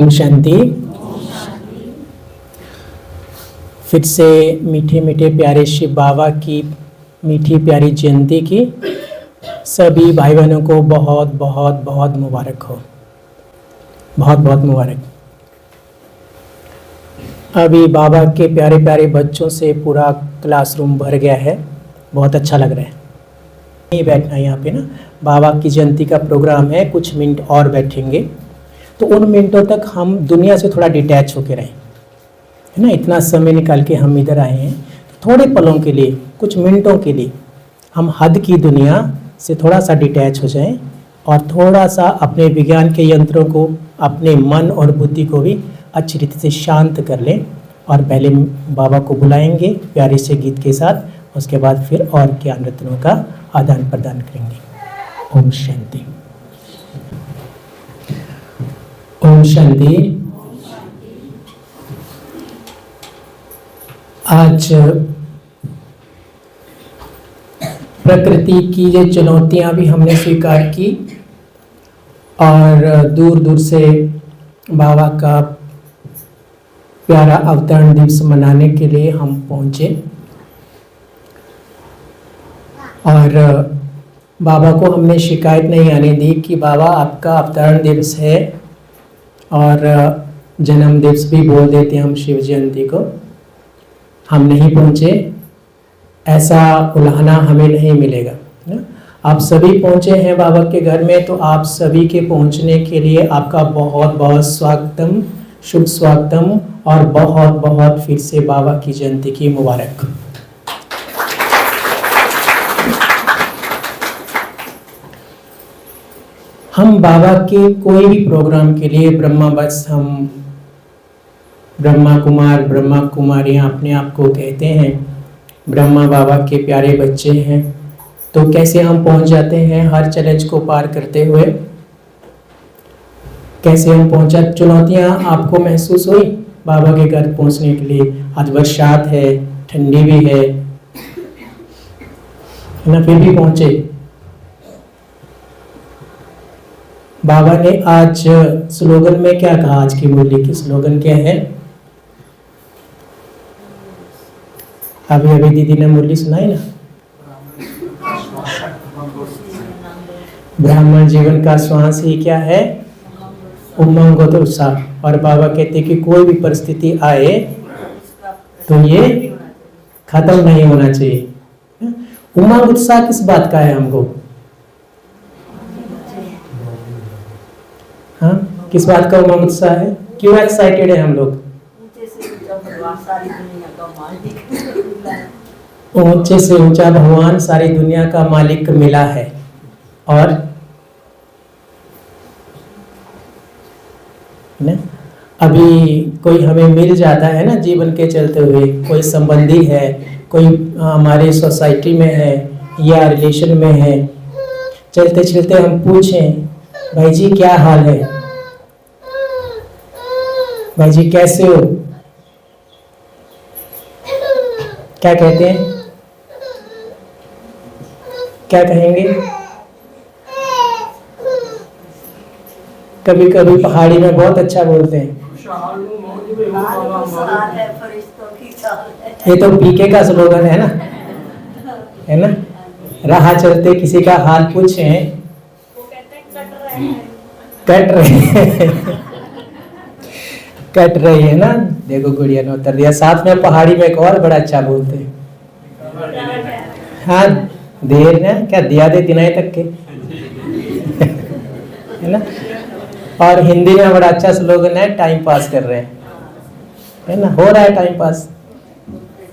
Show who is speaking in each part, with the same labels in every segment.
Speaker 1: ओम शांति। फिर से मीठे मीठे प्यारे शिव बाबा की मीठी प्यारी जयंती की सभी भाई बहनों को बहुत बहुत बहुत मुबारक हो, बहुत बहुत मुबारक। अभी बाबा के प्यारे प्यारे बच्चों से पूरा क्लासरूम भर गया है, बहुत अच्छा लग रहा है। नहीं बैठना यहाँ पे ना, बाबा की जयंती का प्रोग्राम है, कुछ मिनट और बैठेंगे तो उन मिनटों तक हम दुनिया से थोड़ा डिटैच होके रहें, है ना। इतना समय निकाल के हम इधर आए हैं, तो थोड़े पलों के लिए, कुछ मिनटों के लिए हम हद की दुनिया से थोड़ा सा डिटैच हो जाएं और थोड़ा सा अपने विज्ञान के यंत्रों को, अपने मन और बुद्धि को भी अच्छी रीति से शांत कर लें। और पहले बाबा को बुलाएंगे प्यारे से गीत के साथ, उसके बाद फिर और ज्ञान रत्नों का आदान प्रदान करेंगे। ओम शांति। ओम शांति। आज प्रकृति की ये चुनौतियां भी हमने स्वीकार की और दूर दूर से बाबा का प्यारा अवतरण दिवस मनाने के लिए हम पहुंचे और बाबा को हमने शिकायत नहीं आने दी कि बाबा आपका अवतरण दिवस है और जन्म दिवस भी बोल देते हम शिव जयंती को, हम नहीं पहुंचे, ऐसा उल्हाना हमें नहीं मिलेगा ना। आप सभी पहुंचे हैं बाबा के घर में, तो आप सभी के पहुंचने के लिए आपका बहुत बहुत स्वागतम, शुभ स्वागतम और बहुत बहुत फिर से बाबा की जयंती की मुबारक। हम बाबा के कोई भी प्रोग्राम के लिए ब्रह्मावत्स, हम ब्रह्मा कुमार ब्रह्मा कुमारियाँ अपने आप को कहते हैं, ब्रह्मा बाबा के प्यारे बच्चे हैं, तो कैसे हम पहुंच जाते हैं हर चैलेंज को पार करते हुए, कैसे हम पहुंचा। चुनौतियां आपको महसूस हुई बाबा के घर पहुंचने के लिए? आज बरसात है, ठंडी भी है ना, फिर भी पहुंचे। बाबा ने आज स्लोगन में क्या कहा? आज की मुरली की स्लोगन क्या है? अभी अभी दीदी ने मुरली सुनाई ना, ब्राह्मण जीवन का श्वास ही क्या है? उमंग और उत्साह। और बाबा कहते हैं कि कोई भी परिस्थिति आए तो ये खत्म नहीं होना चाहिए। उमंग उत्साह किस बात का है हमको? हाँ, किस बात का उमंग उत्साह है? क्यों एक्साइटेड है हम लोग? ऊंचे से ऊंचा भगवान सारी दुनिया का मालिक मिला है। और ना, अभी कोई हमें मिल जाता है ना जीवन के चलते हुए, कोई संबंधी है, कोई हमारे सोसाइटी में है या रिलेशन में है, चलते चलते हम पूछें भाई जी क्या हाल है, भाई जी कैसे हो, क्या कहते हैं? क्या कहेंगे? कभी कभी पहाड़ी में बहुत अच्छा बोलते हैं, ये तो पीके का स्लोगन है ना, है ना। राह चलते किसी का हाल पूछें, कट रहे कट रही है ना। देखो गुड़िया ने उत्तर दिया। साथ में पहाड़ी में एक और बड़ा अच्छा बोलते हैं, हाँ देर ना क्या दिया दे दिनाई तक के है ना। और हिंदी में बड़ा अच्छा स्लोगन है, टाइम पास कर रहे हैं, है ना, हो रहा है टाइम पास,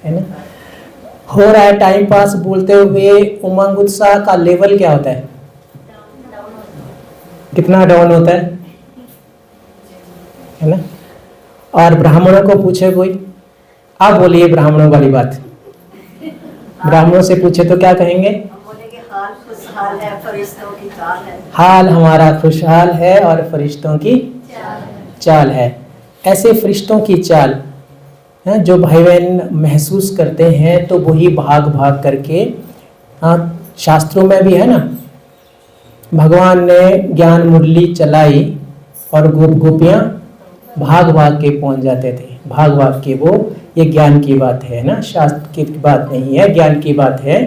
Speaker 1: है ना, हो रहा है टाइम पास। बोलते हुए उमंग उत्साह का लेवल क्या होता है? कितना डाउन होता है ना। और ब्राह्मणों को पूछे कोई, आप बोलिए ब्राह्मणों वाली बात, ब्राह्मणों से पूछे तो क्या कहेंगे? हाल हमारा खुशहाल है और फरिश्तों की चाल है। ऐसे फरिश्तों की चाल है जो भाई बहन महसूस करते हैं, तो वही भाग भाग करके, हाँ शास्त्रों में भी है ना, भगवान ने ज्ञान मुरली चलाई और गोप गोपियाँ भाग भाग के पहुंच जाते थे, भाग भाग के। वो ये ज्ञान की बात है ना, शास्त्र की बात नहीं है, ज्ञान की बात है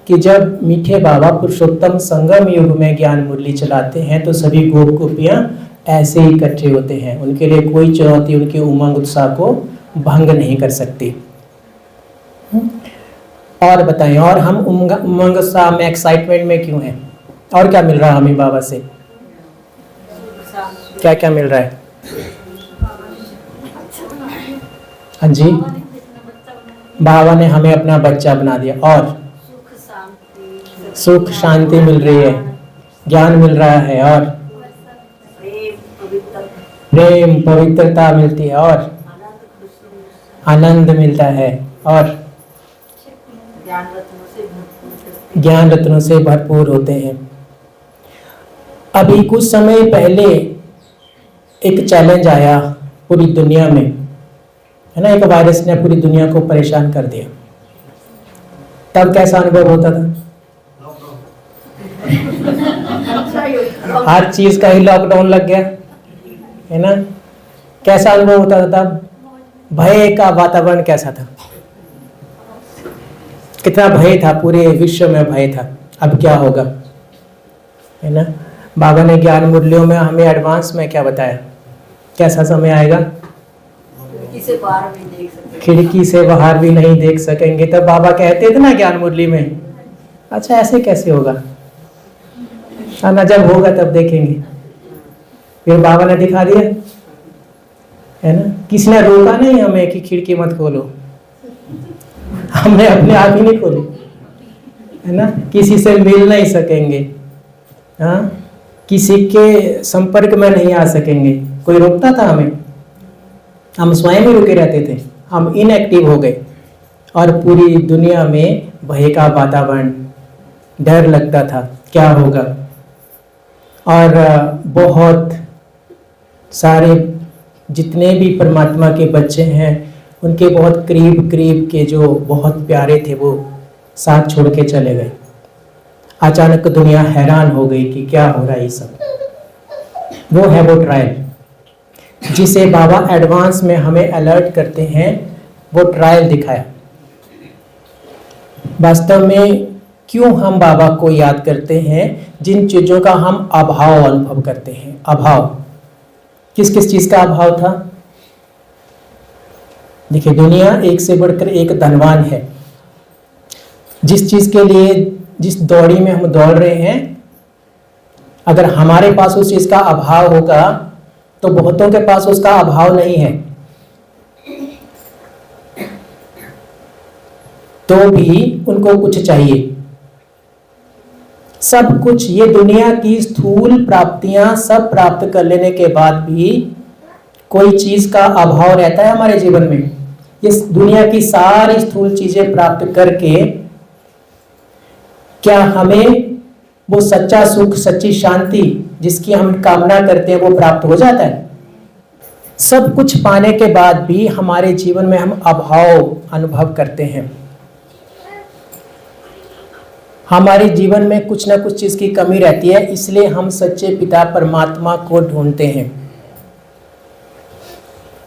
Speaker 1: कि जब मीठे बाबा पुरुषोत्तम संगम युग में ज्ञान मुरली चलाते हैं तो सभी गोप गोपियाँ ऐसे ही इकट्ठे होते हैं। उनके लिए कोई चुनौती उनके उमंग उत्साह को भंग नहीं कर सकती। और बताएं, और हम उमंग उत्साह में, एक्साइटमेंट में क्यों हैं? और क्या मिल रहा है हमें बाबा से? क्या क्या मिल रहा है? हाँ जी, बाबा ने हमें अपना बच्चा बना दिया, और सुख शांति मिल रही है, ज्ञान मिल रहा है, और प्रेम पवित्रता मिलती है, और आनंद मिलता है, और ज्ञान रत्नों से भरपूर होते हैं। अभी कुछ समय पहले एक चैलेंज आया पूरी दुनिया में, है ना, एक वायरस ने पूरी दुनिया को परेशान कर दिया। तब कैसा अनुभव होता था? हर चीज का ही लॉकडाउन लग गया, है ना। कैसा अनुभव होता था तब? भय का वातावरण कैसा था? कितना भय था, पूरे विश्व में भय था। अब क्या होगा, है ना। बाबा ने ज्ञान मुरलियों में हमें एडवांस में क्या बताया? कैसा समय आएगा? खिड़की से बाहर भी नहीं देख सकेंगे। तब बाबा कहते थे ना ज्ञान मुरली में, अच्छा ऐसे कैसे होगा, ना जब होगा तब देखेंगे। फिर बाबा ने दिखा दिया, है ना। किसी ने रोका नहीं हमें कि खिड़की मत खोलो, हमने अपने आप ही नहीं खोली, है ना। किसी से मिल नहीं सकेंगे, हाँ, किसी के संपर्क में नहीं आ सकेंगे। कोई रोकता था हमें? हम स्वयं ही रुके रहते थे, हम इनएक्टिव हो गए। और पूरी दुनिया में भय का वातावरण, डर लगता था क्या होगा। और बहुत सारे जितने भी परमात्मा के बच्चे हैं, उनके बहुत करीब करीब के जो बहुत प्यारे थे वो साथ छोड़ के चले गए। अचानक दुनिया हैरान हो गई कि क्या हो रहा है ये सब। वो है वो ट्रायल जिसे बाबा एडवांस में हमें अलर्ट करते हैं। वो ट्रायल दिखाया। वास्तव में क्यों हम बाबा को याद करते हैं? जिन चीज़ों का हम अभाव अनुभव करते हैं। अभाव, किस किस चीज़ का अभाव था? देखिए, दुनिया एक से बढ़कर एक धनवान है। जिस चीज़ के लिए, जिस दौड़ी में हम दौड़ रहे हैं, अगर हमारे पास उस चीज़ का अभाव होगा तो बहुतों के पास उसका अभाव नहीं है, तो भी उनको कुछ चाहिए। सब कुछ, ये दुनिया की स्थूल प्राप्तियां सब प्राप्त कर लेने के बाद भी कोई चीज का अभाव रहता है हमारे जीवन में। इस दुनिया की सारी स्थूल चीजें प्राप्त करके क्या हमें वो सच्चा सुख, सच्ची शांति जिसकी हम कामना करते हैं वो प्राप्त हो जाता है? सब कुछ पाने के बाद भी हमारे जीवन में हम अभाव अनुभव करते हैं। हमारे जीवन में कुछ ना कुछ चीज की कमी रहती है, इसलिए हम सच्चे पिता परमात्मा को ढूंढते हैं।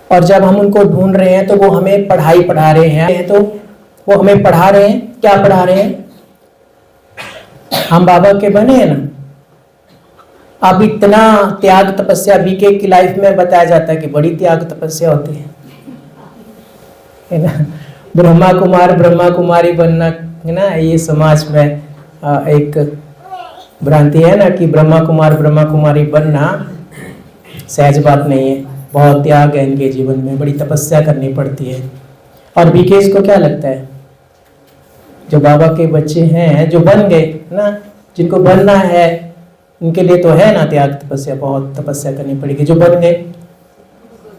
Speaker 1: और जब हम उनको ढूंढ रहे हैं तो वो हमें पढ़ाई पढ़ा रहे हैं, तो वो हमें पढ़ा रहे हैं। क्या पढ़ा रहे हैं? हम बाबा के बने हैं ना। अब इतना त्याग तपस्या बीके की लाइफ में बताया जाता है कि बड़ी त्याग तपस्या होती है ना। ब्रह्मा कुमार ब्रह्मा कुमारी बनना, है ना, ये समाज में एक भ्रांति है ना कि ब्रह्मा कुमार ब्रह्मा कुमारी बनना सहज बात नहीं है। बहुत त्याग है इनके जीवन में, बड़ी तपस्या करनी पड़ती है। और बीकेश को क्या लगता है? जो बाबा के बच्चे हैं, जो बन गए ना, जिनको बनना है, उनके लिए तो है ना त्याग तपस्या, बहुत तपस्या करनी पड़ेगी। जो बन गए,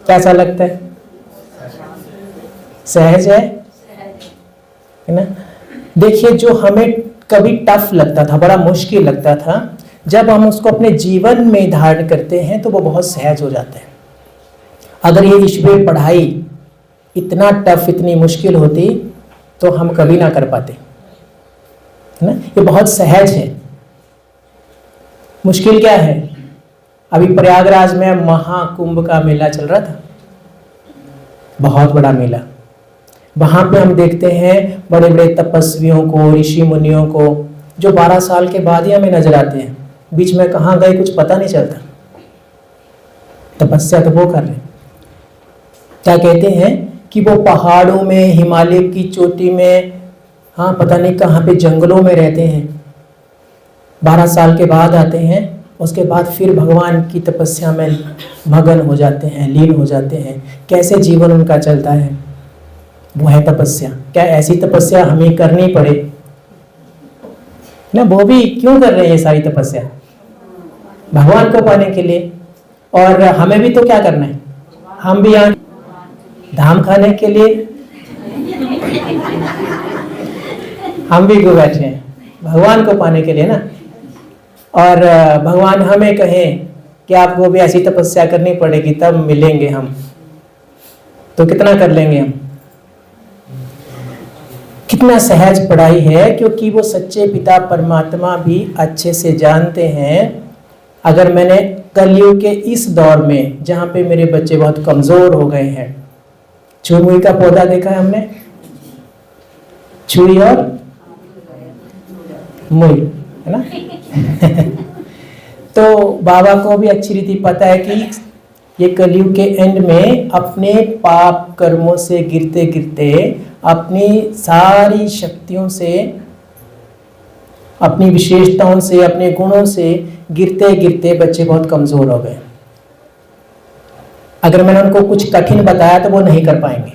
Speaker 1: कैसा लगता है? सहज है ना। देखिए, जो हमें कभी टफ लगता था, बड़ा मुश्किल लगता था, जब हम उसको अपने जीवन में धारण करते हैं तो वो बहुत सहज हो जाता है। अगर ये ईश्वरीय पढ़ाई इतना टफ, इतनी मुश्किल होती तो हम कभी ना कर पाते, है ना। ये बहुत सहज है। मुश्किल क्या है? अभी प्रयागराज में महाकुंभ का मेला चल रहा था, बहुत बड़ा मेला। वहाँ पे हम देखते हैं बड़े बड़े तपस्वियों को, ऋषि मुनियों को, जो 12 साल के बाद ही हमें नजर आते हैं। बीच में कहाँ गए कुछ पता नहीं चलता। तपस्या तो वो कर रहे हैं। क्या कहते हैं कि वो पहाड़ों में, हिमालय की चोटी में, हाँ पता नहीं कहाँ पे जंगलों में रहते हैं। 12 साल के बाद आते हैं, उसके बाद फिर भगवान की तपस्या में मगन हो जाते हैं, लीन हो जाते हैं। कैसे जीवन उनका चलता है, वो है तपस्या। क्या ऐसी तपस्या हमें करनी पड़े ना? वो भी क्यों कर रहे हैं ये सारी तपस्या? भगवान को पाने के लिए। और हमें भी तो क्या करना है, हम भी यहाँ धाम खाने के लिए हम भी क्यों बैठे हैं? भगवान को पाने के लिए ना। और भगवान हमें कहें कि आपको भी ऐसी तपस्या करनी पड़ेगी तब मिलेंगे हम, तो कितना कर लेंगे हम? कितना सहज पढ़ाई है, क्योंकि वो सच्चे पिता परमात्मा भी अच्छे से जानते हैं। अगर मैंने कलयुग के इस दौर में जहाँ पे मेरे बच्चे बहुत कमज़ोर हो गए हैं, छुई का पौधा देखा है हमने, छुई और मुई, है ना? तो बाबा को भी अच्छी रीति पता है कि ये कलयुग के एंड में अपने पाप कर्मों से गिरते गिरते, अपनी सारी शक्तियों से, अपनी विशेषताओं से, अपने गुणों से गिरते गिरते बच्चे बहुत कमजोर हो गए। अगर मैंने उनको कुछ कठिन बताया तो वो नहीं कर पाएंगे,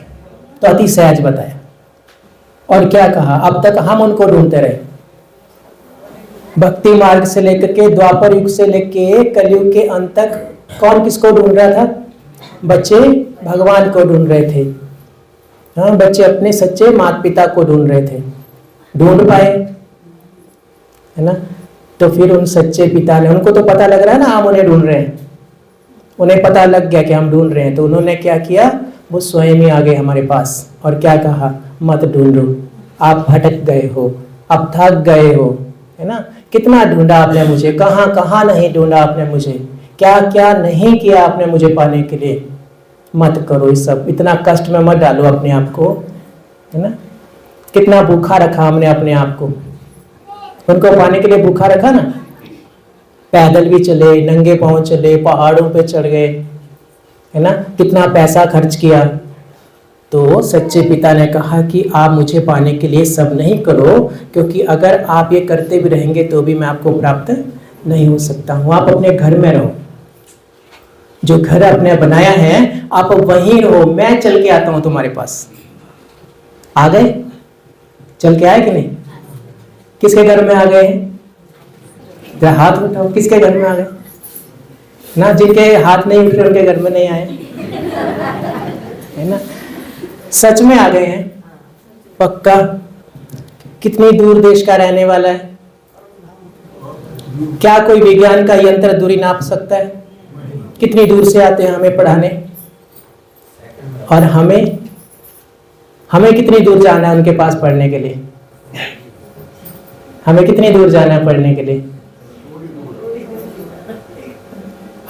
Speaker 1: तो अति सहज बताया। और क्या कहा, अब तक हम उनको ढूंढते रहे। भक्ति मार्ग से लेकर के, द्वापर युग से लेके कलयुग के अंत तक कौन किसको ढूंढ रहा था? बच्चे भगवान को ढूंढ रहे थे। हाँ, बच्चे अपने सच्चे माता पिता को ढूंढ रहे थे, ढूंढ पाए, है ना? तो फिर उन सच्चे पिता ने, उनको तो पता लग रहा है ना हम उन्हें ढूंढ रहे हैं, उन्हें पता लग गया कि हम ढूंढ रहे हैं, तो उन्होंने क्या किया, वो स्वयं ही आ गए हमारे पास और क्या कहा, मत ढूंढो, आप भटक गए हो, अब थक गए हो, है ना? कितना ढूंढा आपने मुझे, कहाँ कहाँ नहीं ढूंढा आपने मुझे, क्या क्या नहीं किया आपने मुझे पाने के लिए। मत करो ये सब, इतना कष्ट में मत डालो अपने आप को, है ना? कितना भूखा रखा हमने अपने आप को, उनको पाने के लिए भूखा रखा ना। पैदल भी चले, नंगे पांव चले, पहाड़ों पे चढ़ गए, है ना? कितना पैसा खर्च किया। तो सच्चे पिता ने कहा कि आप मुझे पाने के लिए सब नहीं करो, क्योंकि अगर आप ये करते भी रहेंगे तो भी मैं आपको प्राप्त नहीं हो सकता हूँ। आप अपने घर में रहो, जो घर आपने बनाया है आप वहीं रहो, मैं चल के आता हूँ तुम्हारे पास। आ गए? चल के आए कि नहीं? किसके घर में आ गए? जरा हाथ उठाओ, किसके घर में आ गए ना? जिनके हाथ नहीं उठ रहे उनके घर में नहीं आए, है ना? सच में आ गए हैं, पक्का। कितनी दूर देश का रहने वाला है? क्या कोई विज्ञान का यंत्र दूरी नाप सकता है? कितनी दूर से आते हैं हमें पढ़ाने, और हमें कितनी दूर जाना है उनके पास पढ़ने के लिए? हमें कितनी दूर जाना है पढ़ने के लिए?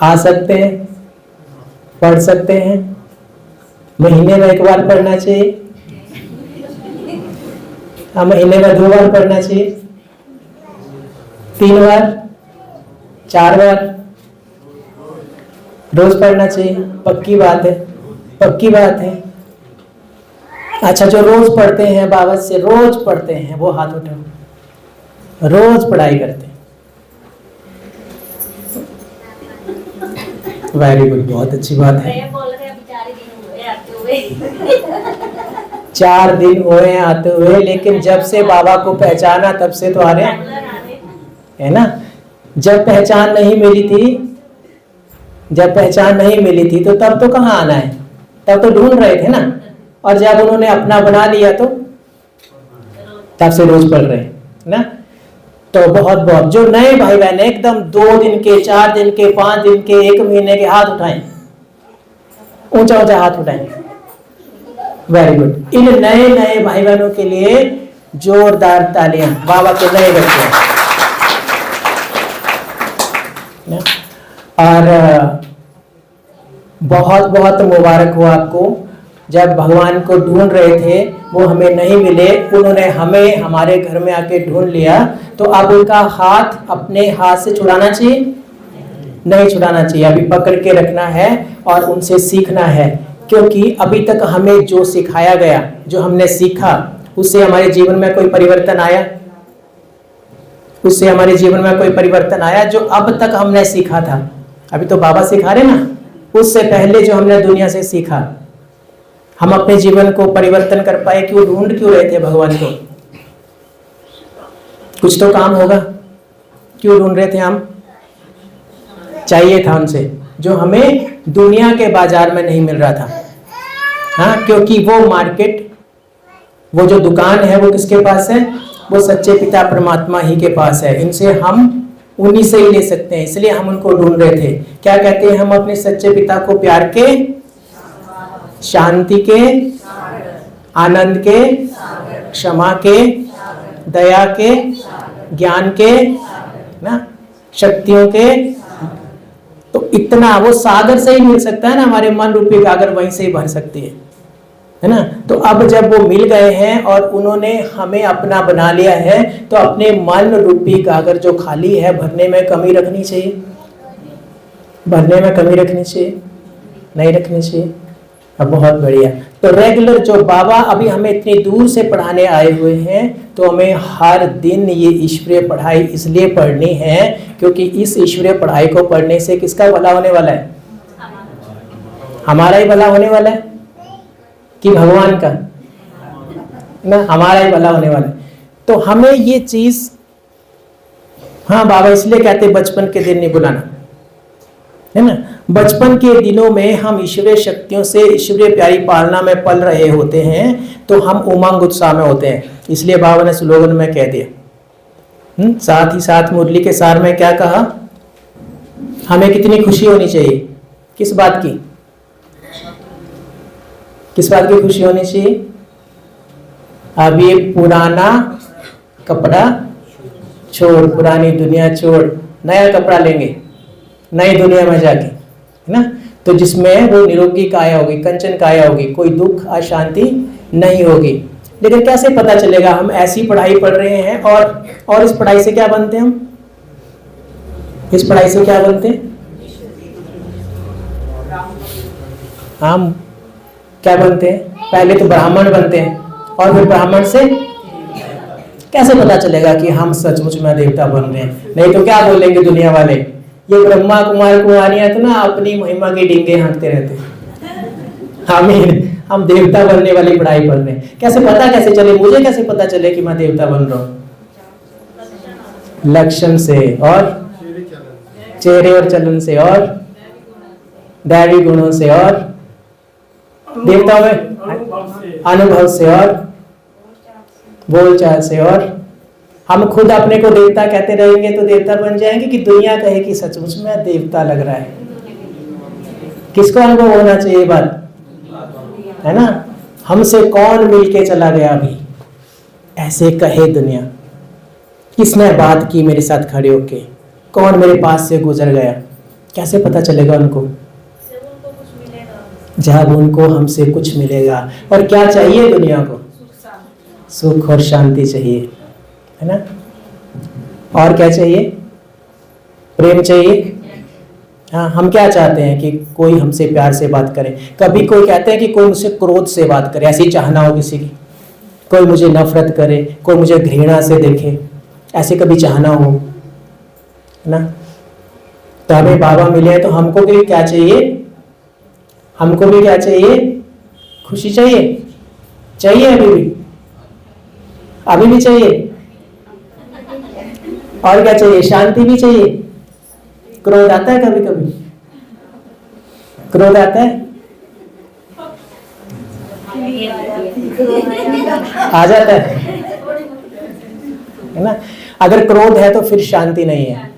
Speaker 1: आ सकते हैं, पढ़ सकते हैं, महीने में एक बार पढ़ना चाहिए, हाँ महीने में 2 बार पढ़ना चाहिए, 3 बार, 4 बार रोज पढ़ना चाहिए। पक्की बात है, पक्की बात है। अच्छा, जो रोज पढ़ते हैं, बाबा से रोज पढ़ते हैं, वो हाथ उठाओ। रोज पढ़ाई करते हैं, वेरी गुड, बहुत अच्छी बात है। 4 दिन हुए आते हुए, लेकिन जब से बाबा को पहचाना तब से तो आ रहे हैं, है ना? जब पहचान नहीं मिली थी तो तब तो कहाँ आना है, तब तो ढूंढ रहे थे ना। और जब उन्होंने अपना बना लिया तो तब से रोज पढ़ रहे हैं ना। तो बहुत बहुत जो नए भाई बहन एकदम 2 दिन के, 4 दिन के, 5 दिन के, 1 महीने के, हाथ उठाएं, ऊंचा ऊंचा हाथ उठाएं। Very good. इन नए नए भाई बहनों के लिए जोरदार तालियां, बाबा के नए बच्चे। और बहुत बहुत मुबारक हो आपको। जब भगवान को ढूंढ रहे थे, वो हमें नहीं मिले, उन्होंने हमें हमारे घर में आके ढूंढ लिया, तो अब उनका हाथ अपने हाथ से छुड़ाना चाहिए? नहीं छुड़ाना चाहिए, अभी पकड़ के रखना है और उनसे सीखना है। क्योंकि अभी तक हमें जो सिखाया गया, जो हमने सीखा, उससे हमारे जीवन में कोई परिवर्तन आया? उससे हमारे जीवन में कोई परिवर्तन आया? जो अब तक हमने सीखा था, अभी तो बाबा सिखा रहे ना, उससे पहले जो हमने दुनिया से सीखा, हम अपने जीवन को परिवर्तन कर पाए? क्यों ढूंढ क्यों रहे थे भगवान को? कुछ तो काम होगा, क्यों ढूंढ रहे थे हम? चाहिए था उनसे, जो हमें दुनिया के बाजार में नहीं मिल रहा था। हाँ, क्योंकि वो मार्केट, वो जो दुकान है, वो किसके पास है? वो सच्चे पिता परमात्मा ही के पास है। इनसे हम उन्हीं से ही ले सकते हैं, इसलिए हम उनको ढूंढ रहे थे। क्या कहते हैं हम अपने सच्चे पिता को? प्यार के, शांति के, आनंद के, क्षमा के, दया के, ज्ञान के, ना, शक्तियों के। तो इतना वो सागर से ही मिल सकता है ना, हमारे मन रूपी गागर वहीं से ही भर सकती है ना। तो अब जब वो मिल गए हैं और उन्होंने हमें अपना बना लिया है, तो अपने मन रूपी गागर जो खाली है, भरने में कमी रखनी चाहिए? भरने में कमी रखनी चाहिए? नहीं रखनी चाहिए। अब बहुत बढ़िया। तो रेगुलर जो बाबा अभी हमें इतनी दूर से पढ़ाने आए हुए हैं, तो हमें हर दिन ये ईश्वरीय पढ़ाई इसलिए पढ़नी है क्योंकि इस ईश्वरीय पढ़ाई को पढ़ने से किसका भला होने वाला है? हमारा ही भला होने वाला है कि भगवान का? ना, हमारा ही भला होने वाला है। तो हमें ये चीज, हाँ बाबा इसलिए कहते बचपन के दिन नहीं बुलाना, है ना। बचपन के दिनों में हम ईश्वरीय शक्तियों से, ईश्वरीय प्यारी पालना में पल रहे होते हैं, तो हम उमंग उत्साह में होते हैं। इसलिए बाबा ने स्लोगन में कह दिया, साथ ही साथ मुरली के सार में क्या कहा? हमें कितनी खुशी होनी चाहिए? किस बात की? किस बात की खुशी होनी चाहिए? अब ये पुराना कपड़ा छोड़, पुरानी दुनिया छोड़, नया कपड़ा लेंगे नई दुनिया में जाके, है ना। तो जिसमें वो निरोगी काया होगी, कंचन काया होगी, कोई दुख अशांति नहीं होगी। लेकिन कैसे पता चलेगा? हम ऐसी पढ़ाई पढ़ रहे हैं और इस पढ़ाई से क्या बनते हैं? हम इस पढ़ाई से क्या बनते हैं? हम क्या बनते हैं? पहले तो ब्राह्मण बनते हैं और फिर ब्राह्मण से कैसे पता चलेगा कि हम सचमुच में देवता बन रहे हैं? नहीं तो क्या बोलेंगे दुनिया वाले, ये ब्रह्मा कुमार कुमारियां तो ना अपनी महिमा के डींगे हाँकते रहते हैं, हम देवता बनने वाली पढ़ाई पढ़ रहे हैं। कैसे पता कैसे चले? मुझे कैसे पता चले कि मैं देवता बन रहा हूँ? लक्षण से, और चेहरे और चलन से, और दैवी गुणों से, और देवता में अनुभव से, और बोलचाल से। और हम खुद अपने को देवता कहते रहेंगे तो देवता बन जाएंगे कि दुनिया कहे कि सचमुच में देवता लग रहा है? किसको अनुभव होना चाहिए बात, है ना। हमसे कौन मिलके चला गया अभी, ऐसे कहे दुनिया। किसने बात की मेरे साथ खड़े होके? कौन मेरे पास से गुजर गया? कैसे पता चलेगा उनको? जब उनको हमसे कुछ मिलेगा। और क्या चाहिए दुनिया को? सुख और शांति चाहिए, है ना। और क्या चाहिए? प्रेम चाहिए। हाँ, हम क्या चाहते हैं कि कोई हमसे प्यार से बात करे। कभी कोई कहते हैं कि कोई मुझसे क्रोध से बात करे, ऐसी चाहना हो किसी की। कोई मुझे नफरत करे, कोई मुझे घृणा से देखे, ऐसे कभी चाहना हो, है ना। तो हमें बाबा मिले हैं तो हमको भी क्या चाहिए? हमको भी क्या चाहिए? खुशी चाहिए। चाहिए अभी भी चाहिए। और क्या चाहिए? शांति भी चाहिए। क्रोध आता है कभी कभी? क्रोध आता है? आ जाता है ना। अगर क्रोध है तो फिर शांति नहीं है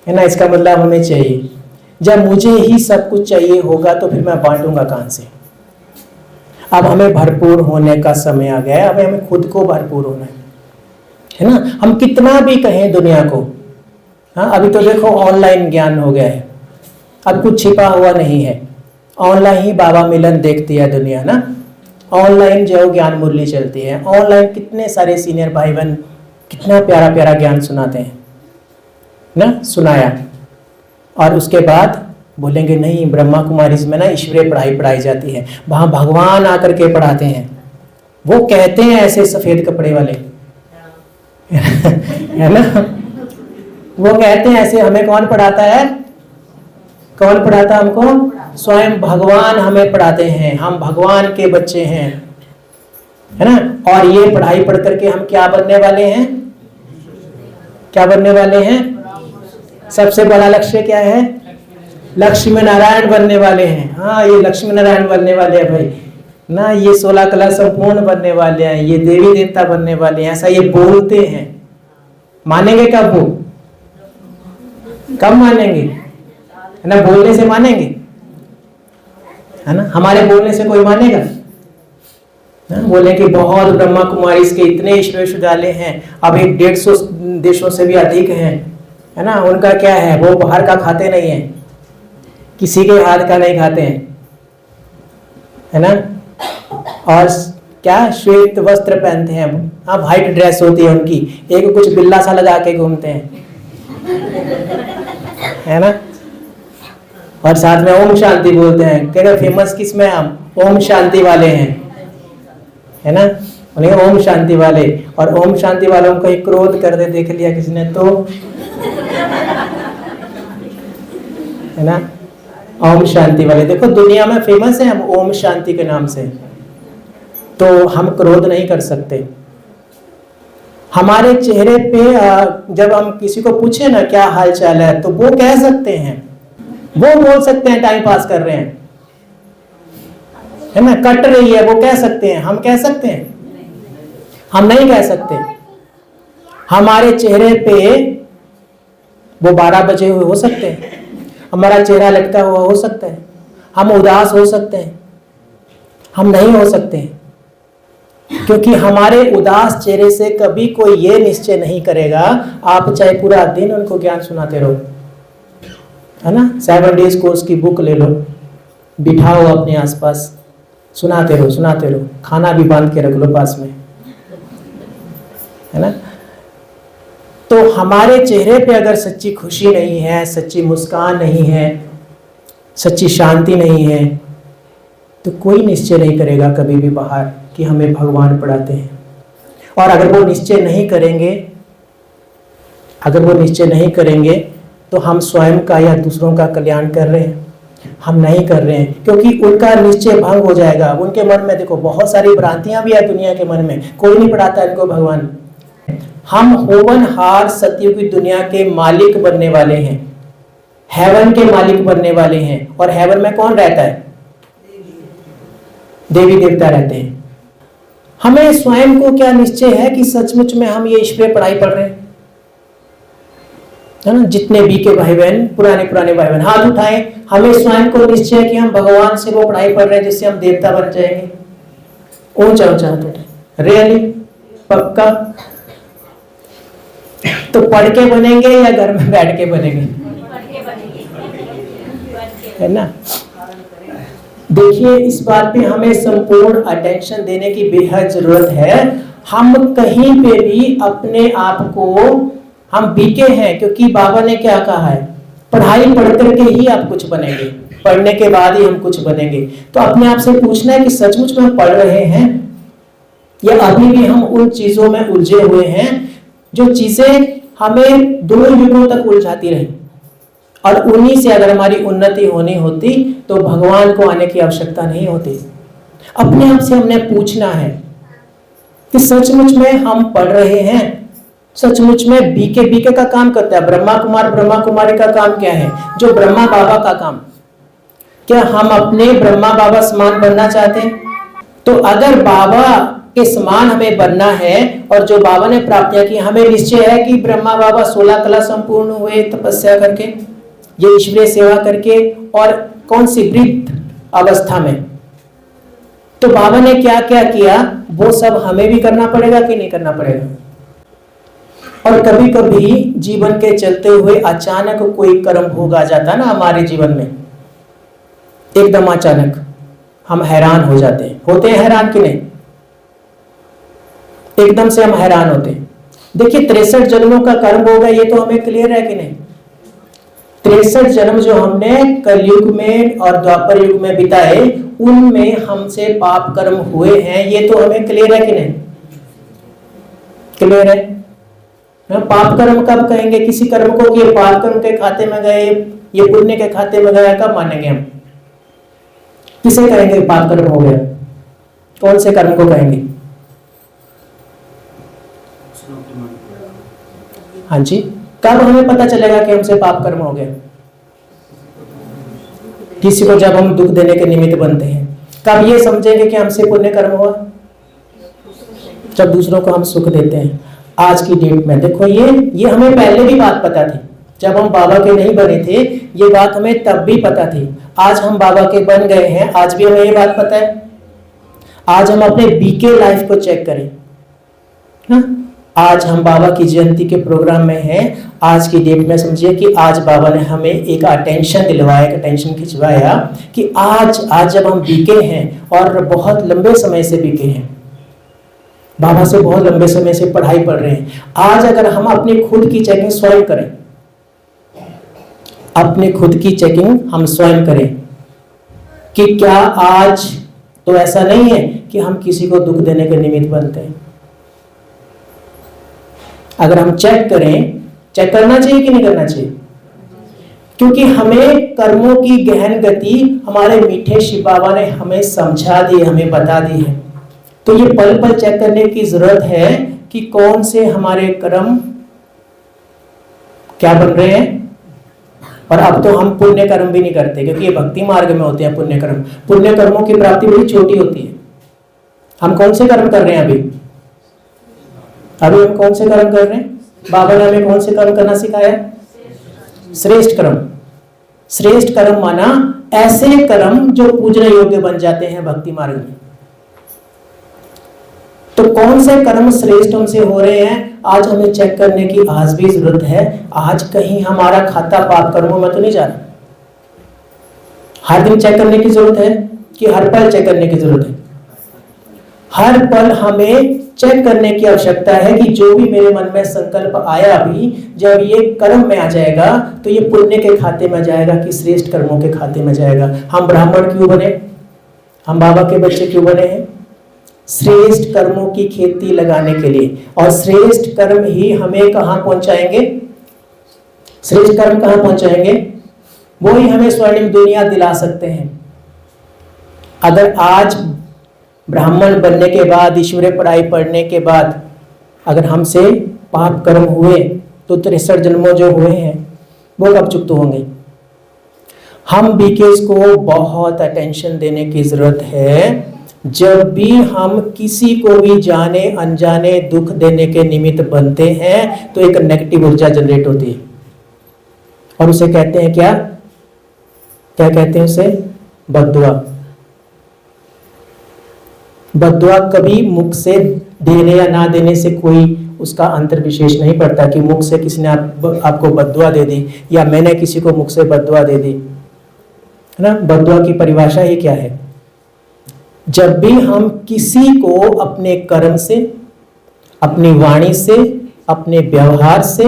Speaker 1: ना। इसका मतलब हमें चाहिए। जब मुझे ही सब कुछ चाहिए होगा तो फिर मैं बांटूंगा कहां से? अब हमें भरपूर होने का समय आ गया है। अब हमें खुद को भरपूर होना है ना। हम कितना भी कहें दुनिया को, हाँ, अभी तो देखो ऑनलाइन ज्ञान हो गया है, अब कुछ छिपा हुआ नहीं है। ऑनलाइन ही बाबा मिलन देखती है दुनिया ना। ऑनलाइन जो ज्ञान मुरली चलती है, ऑनलाइन कितने सारे सीनियर भाई बहन कितना प्यारा प्यारा ज्ञान सुनाते हैं ना, सुनाया। और उसके बाद बोलेंगे नहीं, ब्रह्मा कुमारीज में ना ईश्वरीय पढ़ाई पढ़ाई जाती है, वहां भगवान आकर के पढ़ाते हैं। वो कहते हैं ऐसे सफेद कपड़े वाले है ना, वो कहते हैं ऐसे। हमें कौन पढ़ाता है? कौन पढ़ाता हमको? स्वयं भगवान हमें पढ़ाते हैं। हम भगवान के बच्चे हैं, है ना। और ये पढ़ाई पढ़ करके हम क्या बनने वाले हैं? क्या बनने वाले हैं? सबसे बड़ा लक्ष्य क्या है? लक्ष्मी नारायण बनने वाले हैं। हाँ, ये लक्ष्मी नारायण बनने वाले हैं भाई ना, ये 16 कला संपूर्ण बनने वाले हैं, ये देवी देवता बनने वाले हैं, ऐसा ये बोलते हैं। मानेंगे कब? वो कब मानेंगे? है ना, बोलने से मानेंगे, है ना। हमारे बोलने से कोई मानेगा? बोले कि बहुत ब्रह्मा कुमारी के इतने ईश्वर विश्वविद्यालय हैं, अब 150 देशों से भी अधिक हैं, है ना। उनका क्या है? वो बाहर का खाते नहीं है, किसी के हाथ का नहीं खाते हैं, है ना। और क्या श्वेत वस्त्र पहनते हैं, हाँ व्हाइट ड्रेस होती है उनकी, एक कुछ बिल्ला सा लगा के घूमते हैं, है ना। और साथ में ओम शांति बोलते हैं। क्या फेमस किस में? हम ओम शांति वाले हैं, है ना। उन्हें ओम शांति वाले। और ओम शांति वालों को एक क्रोध कर दे देख लिया किसी ने तो, है ना। ओम शांति वाले देखो दुनिया में फेमस है हम ओम शांति के नाम से। तो हम क्रोध नहीं कर सकते। हमारे चेहरे पे जब हम किसी को पूछे ना क्या हाल चाल है, तो वो कह सकते हैं, वो बोल सकते हैं टाइम पास कर रहे हैं, है ना, कट रही है, वो कह सकते हैं। हम कह सकते हैं? हम नहीं कह सकते। हमारे चेहरे पे वो 12 बजे हुए हो सकते हैं, हमारा चेहरा लटका हुआ हो सकता है, हम उदास हो सकते हैं, हम नहीं हो सकते हैं। क्योंकि हमारे उदास चेहरे से कभी कोई ये निश्चय नहीं करेगा, आप चाहे पूरा दिन उनको ज्ञान सुनाते रहो, है ना। 7 डेज कोर्स की बुक ले लो, बिठाओ अपने आसपास, सुनाते रहो सुनाते रहो, खाना भी बांध के रख लो पास में, है ना। तो हमारे चेहरे पे अगर सच्ची खुशी नहीं है, सच्ची मुस्कान नहीं है, सच्ची शांति नहीं है, तो कोई निश्चय नहीं करेगा कभी भी बाहर कि हमें भगवान पढ़ाते हैं। और अगर वो निश्चय नहीं करेंगे, अगर वो निश्चय नहीं करेंगे तो हम स्वयं का या दूसरों का कल्याण कर रहे हैं? हम नहीं कर रहे हैं, क्योंकि उनका निश्चय भंग हो जाएगा। उनके मन में देखो बहुत सारी भ्रांतियां भी है दुनिया के मन में, कोई नहीं पढ़ाता इनको भगवान। हम होवनहार सत्युग की दुनिया के मालिक बनने वाले हैं, हेवन के मालिक बनने वाले हैं। और हेवन में कौन रहता है? देवी देवता रहते हैं। हमें स्वयं को क्या निश्चय है कि सचमुच में हम ये ईश्वरीय पढ़ाई पढ़ रहे हैं, है ना। जितने भी के भाई बहन, पुराने पुराने भाई बहन हाथ उठाएं। हमें स्वयं को निश्चय है कि हम भगवान से वो पढ़ाई पढ़ रहे हैं जिससे हम देवता बन जाएंगे। ऊंचा ऊंचा हाथ उठाएं। रियली? पक्का? तो पढ़ के बनेंगे या घर में बैठ के बनेंगे? है ना। देखिए इस बात पे हमें संपूर्ण अटेंशन देने की बेहद जरूरत है। हम कहीं पे भी अपने आप को, हम बीके हैं, क्योंकि बाबा ने क्या कहा है, पढ़ाई पढ़ करके ही आप कुछ बनेंगे, पढ़ने के बाद ही हम कुछ बनेंगे। तो अपने आप से पूछना है कि सचमुच में हम पढ़ रहे हैं या अभी भी हम उन चीजों में उलझे हुए हैं जो चीजें हमें 2 युगों तक उलझाती रही। और उन्हीं से अगर हमारी उन्नति होनी होती तो भगवान को आने की आवश्यकता नहीं होती। अपने आप से हमने पूछना है कि सचमुच में हम पढ़ रहे हैं, सचमुच में बीके का काम करता है। ब्रह्मा कुमार ब्रह्मा कुमारी का काम क्या है? जो ब्रह्मा बाबा का काम। क्या हम अपने ब्रह्मा बाबा समान बनना चाहते हैं? तो अगर बाबा के समान हमें बनना है और जो बाबा ने प्राप्तियां की, हमें निश्चय है कि ब्रह्मा बाबा 16 कला संपूर्ण हुए तपस्या करके, ये ईश्वरीय सेवा करके, और कौन सी वृद्ध अवस्था में। तो बाबा ने क्या क्या किया वो सब हमें भी करना पड़ेगा कि नहीं करना पड़ेगा? और कभी कभी जीवन के चलते हुए अचानक कोई कर्म भोग आ जाता ना हमारे जीवन में, एकदम अचानक हम हैरान हो जाते हैं। होते हैं हैरान कि नहीं? एकदम से हम हैरान होते हैं। देखिए 63 जन्मों का कर्म होगा, ये तो हमें क्लियर है कि नहीं? 63 जन्म जो हमने कलयुग में और द्वापर युग में बिताए, उनमें हमसे पाप कर्म हुए हैं, ये तो हमें क्लियर है कि नहीं? क्लियर है। पाप कर्म कब कहेंगे किसी कर्म को कि ये पाप कर्म के खाते में गए, ये पुण्य के खाते में गया, कब मानेंगे हम? किसे कहेंगे पाप कर्म हो गया? कौन से कर्म को कहेंगे? हाँ जी, कब हमें पता चलेगा कि हमसे पाप कर्म हो गया? किसी को जब हम दुख देने के निमित्त बनते हैं। कब ये समझेंगे कि हमसे पुण्य कर्म हुआ? जब दूसरों को हम सुख देते हैं। आज की डेट में देखो, ये हमें पहले भी बात पता थी, जब हम बाबा के नहीं बने थे, ये बात हमें तब भी पता थी। आज हम बाबा के बन गए हैं, आज भी हमें ये बात पता है। आज हम अपने बीके लाइफ को चेक करें ना, आज हम बाबा की जयंती के प्रोग्राम में हैं। आज की डेट में समझिए कि आज बाबा ने हमें एक अटेंशन दिलवाया, एक अटेंशन खिंचवाया कि आज जब हम बीके हैं और बहुत लंबे समय से बीके हैं, बाबा से बहुत लंबे समय से पढ़ाई पढ़ रहे हैं, आज अगर हम अपनी खुद की चेकिंग स्वयं करें, अपने खुद की चेकिंग हम स्वयं करें कि क्या आज तो ऐसा नहीं है कि हम किसी को दुख देने के निमित्त बनते हैं। अगर हम चेक करें, चेक करना चाहिए कि नहीं करना चाहिए? क्योंकि हमें कर्मों की गहन गति हमारे मीठे शिव बाबा ने हमें समझा दी, हमें बता दी है। तो ये पल पल चेक करने की जरूरत है कि कौन से हमारे कर्म क्या बन रहे हैं। और अब तो हम पुण्य कर्म भी नहीं करते, क्योंकि ये भक्ति मार्ग में होते हैं पुण्य कर्म। पुण्य कर्मों की प्राप्ति बड़ी छोटी होती है। हम कौन से कर्म कर रहे हैं अभी हम कौन से कर्म कर रहे हैं? बाबा ने हमें कौन से कर्म करना सिखाया? श्रेष्ठ कर्म। श्रेष्ठ कर्म माना ऐसे कर्म जो पूजने योग्य बन जाते हैं भक्ति मार्ग में। तो कौन से कर्म श्रेष्ठ हमसे हो रहे हैं, आज हमें चेक करने की आज भी जरूरत है। आज कहीं हमारा खाता पाप कर्मों में तो नहीं जा रहा। हर दिन चेक करने की जरूरत है कि हर पल चेक करने की जरूरत है? हर पल हमें चेक करने की आवश्यकता है कि जो भी मेरे मन में संकल्प आया अभी, जब ये कर्म में आ जाएगा तो ये पुण्य के खाते में जाएगा कि श्रेष्ठ कर्मों के खाते में जाएगा। हम ब्राह्मण क्यों बने? हम बाबा के बच्चे क्यों बने हैं? श्रेष्ठ कर्मों की खेती लगाने के लिए। और श्रेष्ठ कर्म ही हमें कहां पहुंचाएंगे? श्रेष्ठ कर्म कहां पहुंचाएंगे? वो ही हमें स्वर्णिम दुनिया दिला सकते हैं। अगर आज ब्राह्मण बनने के बाद, ईश्वरीय पढ़ाई पढ़ने के बाद अगर हमसे पाप कर्म हुए तो 63 जन्मों जो हुए हैं वो कब चुकते होंगे? हम बीकेस को बहुत अटेंशन देने की जरूरत है। जब भी हम किसी को भी जाने अनजाने दुख देने के निमित्त बनते हैं तो एक नेगेटिव ऊर्जा जनरेट होती है, और उसे कहते हैं क्या कहते हैं उसे? बद्दुआ। बद्दुआ कभी मुख से देने या ना देने से कोई उसका अंतर विशेष नहीं पड़ता कि मुख से किसी ने आपको बद्दुआ दे दी या मैंने किसी को मुख से बद्दुआ दे दी, है ना। बद्दुआ की परिभाषा ही क्या है? जब भी हम किसी को अपने कर्म से, अपनी वाणी से, अपने व्यवहार से,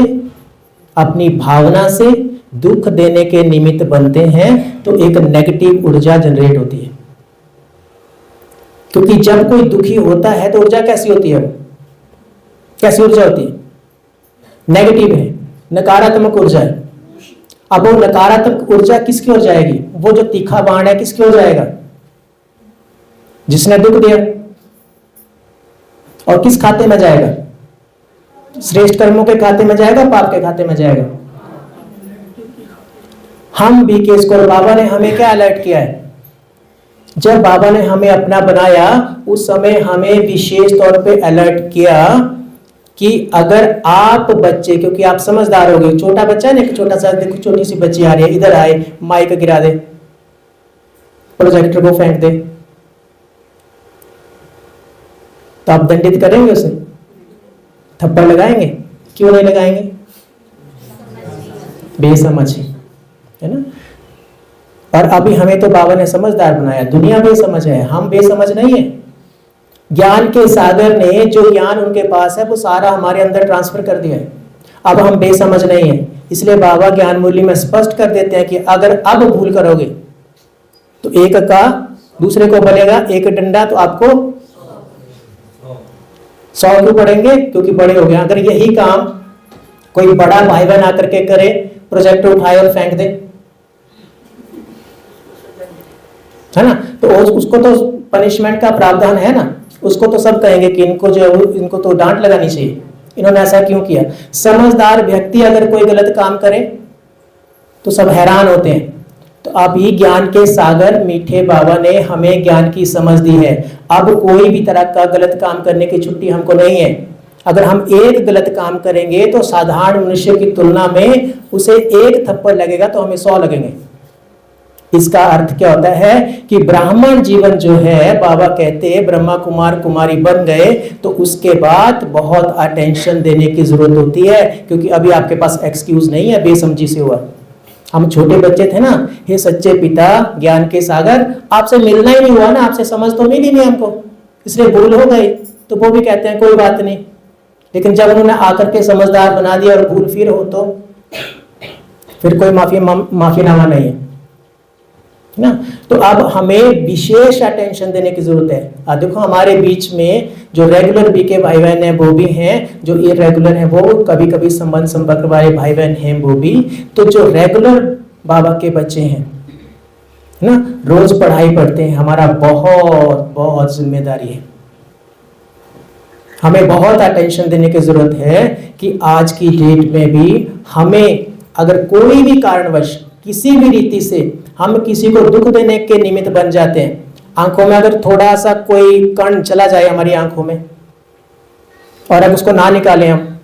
Speaker 1: अपनी भावना से दुख देने के निमित्त बनते हैं तो एक नेगेटिव ऊर्जा जनरेट होती है। क्योंकि जब कोई दुखी होता है तो ऊर्जा कैसी होती है? कैसी ऊर्जा होती है? नेगेटिव है, नकारात्मक ऊर्जा है। अब वो नकारात्मक ऊर्जा किसकी ओर जाएगी? वो जो तीखा बाण है किसकी ओर जाएगा? जिसने दुख दिया। और किस खाते में जाएगा? श्रेष्ठ कर्मों के खाते में जाएगा, पाप के खाते में जाएगा? हम भी केस को, बाबा ने हमें क्या अलर्ट किया है? जब बाबा ने हमें अपना बनाया उस समय हमें विशेष तौर पे अलर्ट किया कि अगर आप बच्चे, क्योंकि आप समझदार हो गए, छोटा बच्चा है ना, छोटा सा, देखो छोटी सी बच्ची आ रही है, इधर आए, माइक गिरा दे, प्रोजेक्टर को फेंक दे, तो आप दंडित करेंगे उसे? थप्पड़ लगाएंगे? क्यों नहीं लगाएंगे? बेसमझ है ना। और अभी हमें तो बाबा ने समझदार बनाया, दुनिया बेसमझ है, हम बेसमझ नहीं है। ज्ञान के सागर ने जो ज्ञान उनके पास है वो सारा हमारे अंदर ट्रांसफर कर दिया है। अब हम बेसमझ नहीं है, इसलिए बाबा ज्ञान मूल्य में स्पष्ट कर देते हैं कि अगर अब भूल करोगे तो एक का दूसरे को बनेगा, एक डंडा तो आपको 100 क्यों पड़ेंगे, क्योंकि बड़े हो गए। अगर यही काम कोई बड़ा भाई बहन आकर के करे, प्रोजेक्ट उठाए और फेंक दे, है ना, तो उसको तो पनिशमेंट का प्रावधान है ना, उसको तो सब कहेंगे कि इनको तो डांट लगानी चाहिए, इन्होंने ऐसा क्यों किया। समझदार व्यक्ति अगर कोई गलत काम करे तो सब हैरान होते हैं। तो अब ही ज्ञान के सागर मीठे बाबा ने हमें ज्ञान की समझ दी है। अब कोई भी तरह का गलत काम करने की छुट्टी हमको नहीं है। अगर हम एक गलत काम करेंगे तो साधारण मनुष्य की तुलना में उसे एक थप्पड़ लगेगा तो हमें 100 लगेंगे। इसका अर्थ क्या होता है कि ब्राह्मण जीवन जो है, बाबा कहते हैं ब्रह्मा कुमार कुमारी बन गए तो उसके बाद बहुत अटेंशन देने की जरूरत होती है, क्योंकि अभी आपके पास एक्सक्यूज नहीं है बेसमझी से हुआ। हम छोटे बच्चे थे ना, हे सच्चे पिता ज्ञान के सागर, आपसे मिलना ही नहीं हुआ ना, आपसे समझ तो मिली नहीं हमको, इसलिए भूल हो गई। तो वो भी कहते हैं कोई बात नहीं, लेकिन जब उन्होंने आकर के समझदार बना दिया और भूल फिर हो तो फिर कोई माफीनामा नहीं है ना। तो अब हमें विशेष अटेंशन देने की जरूरत है। देखो हमारे बीच में जो रेगुलर बीके भाई बहन है वो भी हैं, जो इरेगुलर है वो कभी कभी संबंध संपर्क वाले भाई बहन हैं वो भी। तो जो रेगुलर बाबा के बच्चे हैं ना, रोज पढ़ाई पढ़ते हैं, हमारा बहुत बहुत जिम्मेदारी है, हमें बहुत अटेंशन देने की जरूरत है कि आज की डेट में भी हमें अगर कोई भी कारणवश किसी भी रीति से हम किसी को दुख देने के निमित्त बन जाते हैं, आंखों में अगर थोड़ा सा कोई कण चला जाए हमारी आंखों में और अब उसको ना निकालें, हम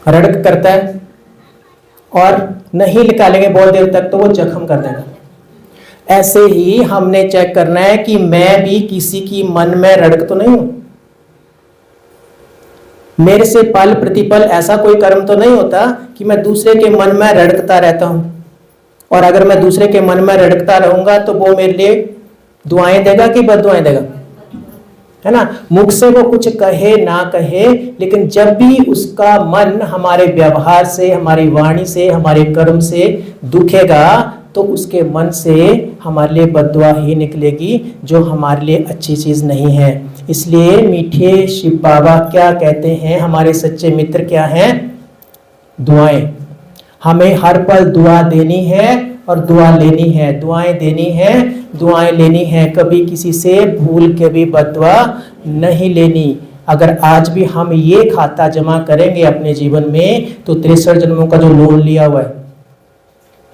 Speaker 1: रड़क करता है और नहीं निकालेंगे बहुत देर तक तो वो जख्म कर देगा। ऐसे ही हमने चेक करना है कि मैं भी किसी की मन में रड़क तो नहीं हूं, मेरे से पल प्रतिपल ऐसा कोई कर्म तो नहीं होता कि मैं दूसरे के मन में रड़कता रहता हूं। और अगर मैं दूसरे के मन में रड़कता रहूंगा तो वो मेरे लिए दुआएं देगा कि बददुआएं देगा, है ना। मुख से वो कुछ कहे ना कहे, लेकिन जब भी उसका मन हमारे व्यवहार से, हमारी वाणी से, हमारे कर्म से दुखेगा तो उसके मन से हमारे लिए बद्दुआ ही निकलेगी, जो हमारे लिए अच्छी चीज नहीं है। इसलिए मीठे शिव बाबा क्या कहते हैं, हमारे सच्चे मित्र क्या हैं, दुआएं। हमें हर पल दुआ देनी है और दुआ लेनी है, दुआएं देनी है, दुआएं लेनी है, कभी किसी से भूल के भी बद्दुआ नहीं लेनी। अगर आज भी हम ये खाता जमा करेंगे अपने जीवन में तो 63 जन्मों का जो लोन लिया हुआ है,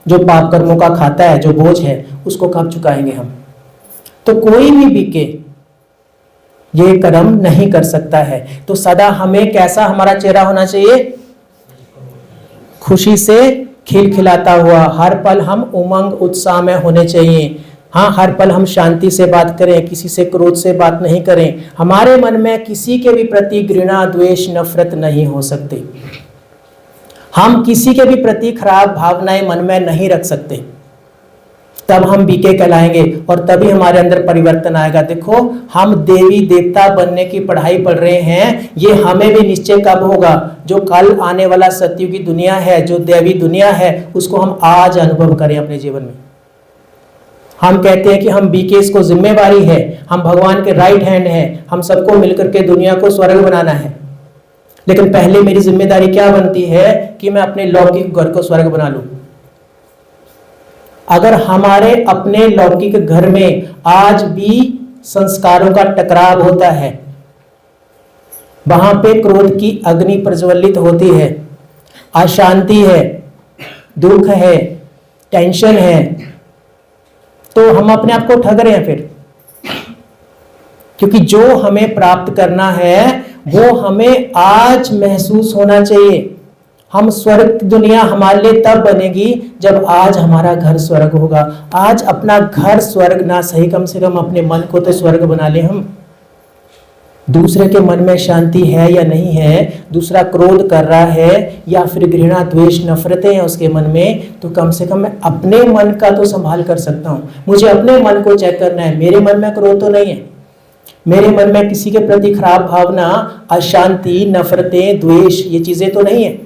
Speaker 1: जो पाप कर्मों का खाता है, जो बोझ है, उसको कब चुकाएंगे हम। तो कोई भी बीके ये कर्म नहीं कर सकता है। तो सदा हमें कैसा हमारा चेहरा होना चाहिए, खुशी से खिलखिलाता हुआ, हर पल हम उमंग उत्साह में होने चाहिए। हाँ, हर पल हम शांति से बात करें, किसी से क्रोध से बात नहीं करें, हमारे मन में किसी के भी प्रति घृणा द्वेष नफरत नहीं हो सकती, हम किसी के भी प्रति खराब भावनाएं मन में नहीं रख सकते, तब हम बीके कहलाएंगे और तभी हमारे अंदर परिवर्तन आएगा। देखो हम देवी देवता बनने की पढ़ाई पढ़ रहे हैं, ये हमें भी निश्चय कब होगा, जो कल आने वाला सत्युगी दुनिया है, जो देवी दुनिया है, उसको हम आज अनुभव करें अपने जीवन में। हम कहते हैं कि हम बीके को जिम्मेवारी है, हम भगवान के राइट हैंड हैं, हम सबको मिलकर के दुनिया को स्वर्ग बनाना है, लेकिन पहले मेरी जिम्मेदारी क्या बनती है कि मैं अपने लौकिक घर को स्वर्ग बना लूं। अगर हमारे अपने लौकिक घर में आज भी संस्कारों का टकराव होता है, वहां पे क्रोध की अग्नि प्रज्वलित होती है, अशांति है, दुख है, टेंशन है, तो हम अपने आप को ठग रहे हैं फिर। क्योंकि जो हमें प्राप्त करना है वो हमें आज महसूस होना चाहिए। हम स्वर्ग की दुनिया हमारे लिए तब बनेगी जब आज हमारा घर स्वर्ग होगा। आज अपना घर स्वर्ग ना सही, कम से कम अपने मन को तो स्वर्ग बना ले हम। दूसरे के मन में शांति है या नहीं है, दूसरा क्रोध कर रहा है या फिर घृणा द्वेष नफरतें हैं उसके मन में, तो कम से कम मैं अपने मन का तो संभाल कर सकता हूँ। मुझे अपने मन को चेक करना है, मेरे मन में क्रोध तो नहीं है, मेरे मन में किसी के प्रति खराब भावना, अशांति, नफरतें, द्वेष, ये चीजें तो नहीं है।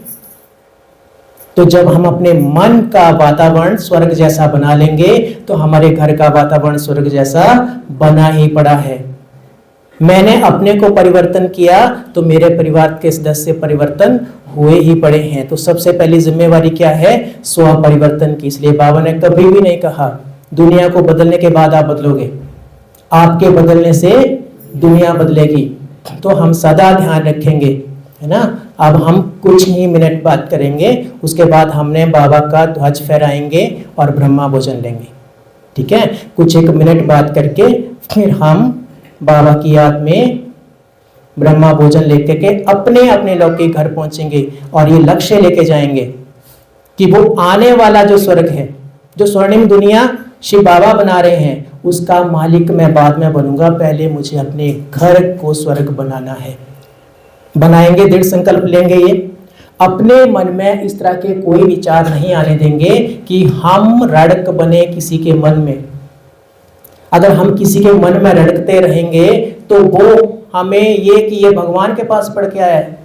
Speaker 1: तो जब हम अपने मन का वातावरण स्वर्ग जैसा बना लेंगे तो हमारे घर का वातावरण स्वर्ग जैसा बना ही पड़ा है। मैंने अपने को परिवर्तन किया तो मेरे परिवार के सदस्य परिवर्तन हुए ही पड़े हैं। तो सबसे पहली जिम्मेवारी क्या है? स्व परिवर्तन की। इसलिए बाबा ने कभी भी नहीं कहा दुनिया को बदलने के बाद आप बदलोगे, आपके बदलने से दुनिया बदलेगी। तो हम सदा ध्यान रखेंगे, है ना। अब हम कुछ ही मिनट बात करेंगे, उसके बाद हमने बाबा का ध्वज फहराएंगे और ब्रह्मा भोजन लेंगे, ठीक है। कुछ एक मिनट बात करके फिर हम बाबा की याद में ब्रह्मा भोजन लेकर के अपने अपने लौकिक घर पहुंचेंगे और ये लक्ष्य लेके जाएंगे कि वो आने वाला जो स्वर्ग है, जो स्वर्णिम दुनिया शिव बाबा बना रहे हैं, उसका मालिक मैं बाद में बनूंगा, पहले मुझे अपने घर को स्वर्ग बनाना है। बनाएंगे, दृढ़ संकल्प लेंगे। ये अपने मन में इस तरह के कोई विचार नहीं आने देंगे कि हम रड़क बने किसी के मन में। अगर हम किसी के मन में रड़कते रहेंगे तो वो हमें ये कि ये भगवान के पास पढ़ के आया है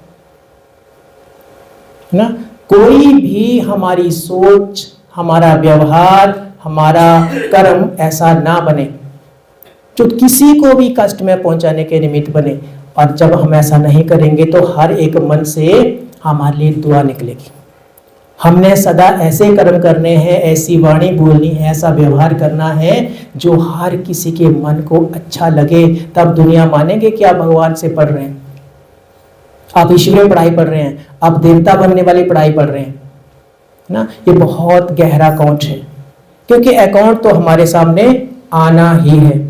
Speaker 1: ना। कोई भी हमारी सोच, हमारा व्यवहार, हमारा कर्म ऐसा ना बने जो किसी को भी कष्ट में पहुंचाने के निमित्त बने। और जब हम ऐसा नहीं करेंगे तो हर एक मन से हमारे लिए दुआ निकलेगी। हमने सदा ऐसे कर्म करने हैं, ऐसी वाणी बोलनी है, ऐसा व्यवहार करना है जो हर किसी के मन को अच्छा लगे। तब दुनिया मानेंगे कि आप भगवान से पढ़ रहे हैं, आप ईश्वरीय पढ़ाई पढ़ रहे हैं, आप देवता बनने वाली पढ़ाई पढ़ रहे हैं ना। ये बहुत गहरा अकाउंट है, क्योंकि अकाउंट तो हमारे सामने आना ही है,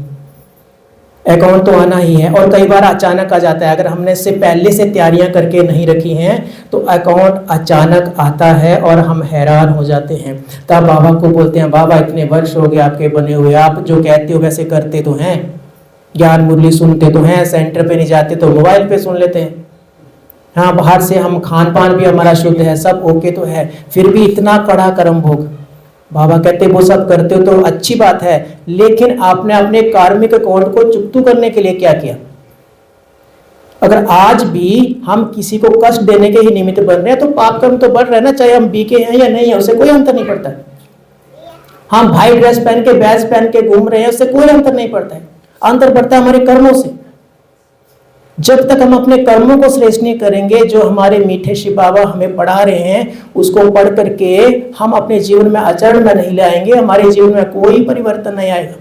Speaker 1: अकाउंट तो आना ही है। और कई बार अचानक आ जाता है, अगर हमने इससे पहले से तैयारियां करके नहीं रखी हैं तो अकाउंट अचानक आता है और हम हैरान हो जाते हैं। तब बाबा को बोलते हैं, बाबा इतने वर्ष हो गए आपके बने हुए, आप जो कहते हो वैसे करते तो हैं, ज्ञान मुरली सुनते तो हैं, सेंटर पे नहीं जाते तो मोबाइल पे सुन लेते हैं, हाँ बाहर से हम खान पान भी हमारा शुद्ध है, सब ओके तो है, फिर भी इतना कड़ा कर्म भोग। बाबा कहते वो सब करते हो तो अच्छी बात है, लेकिन आपने अपने कार्मिक अकाउंट को चुकतू करने के लिए क्या किया? अगर आज भी हम किसी को कष्ट देने के ही निमित्त बन रहे हैं तो पाप कर्म तो बढ़ रहा है ना, चाहे हम बीके हैं या नहीं है, उससे कोई अंतर नहीं पड़ता है। हम भाई ड्रेस पहन के, बैज पहन के घूम रहे हैं, उससे कोई अंतर नहीं पड़ता है। अंतर पड़ता है हमारे कर्मों से। जब तक हम अपने कर्मों को श्रेष्ठ नहीं करेंगे, जो हमारे मीठे शिव बाबा हमें पढ़ा रहे हैं उसको पढ़ करके हम अपने जीवन में आचरण में नहीं लाएंगे, हमारे जीवन में कोई परिवर्तन नहीं आएगा,